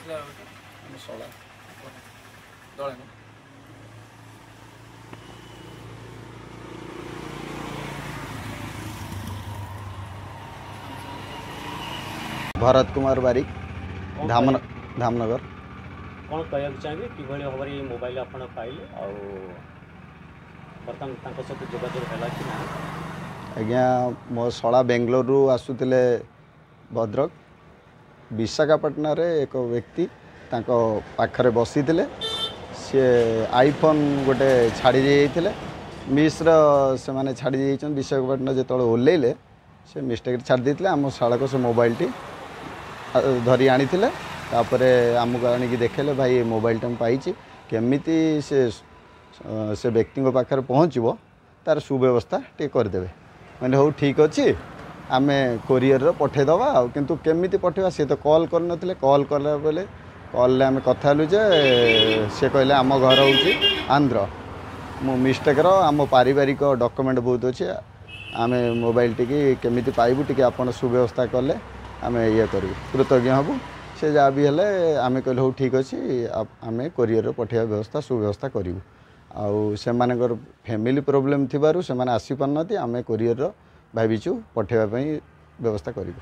ଯାଇଥିଲା ଶଳା ଦଳେ भरत कुमार बारिक धामनगर कौन कहना चाहिए कि भाव में मोबाइल आप पाइले बर्तमान सहित जोगाजोग है कि ना आज्ञा मो शला बेंगलोर आसुले भद्रक विशाखापाटना रे एक व्यक्ति पाखरे बसी सी आईफोन गोटे छाड़ी जाइए मिश्र से मैंने छाड़ी विशाखापाटना जो ओल्लैले से मिस्टेक छाड़ी देते आम शाला को से मोबाइल टी धरी आनी आमको आनिक देखेले भाई मोबाइल टा पाई केमी से व्यक्ति पाखे पहुँचब तार सुव्यवस्था टे करदे मैंने हो ठीक अच्छे आम कोरियर पठेदवा किंतु केमी पठेवा सी तो कॉल कर कॉल कला बेले कॉल आम कथा जे से कहले आम घर हूँ आंध्र मो मिस्टेक्र आम पारिवारिक डॉक्यूमेंट बहुत अच्छे आम मोबाइल टी केमी पाइबू टी आप सुव्यवस्था कले आम ये करूँ कृतज्ञ हबू से जहाँ भी हेले आम कहले हो ठीक अच्छे आम कोरियर पठेवा व्यवस्था सुव्यवस्था करूँ आउ से फैमिली प्रोब्लेम थी से आसी पारना आम कोरियर भाविचु पठेवा व्यवस्था करूँ।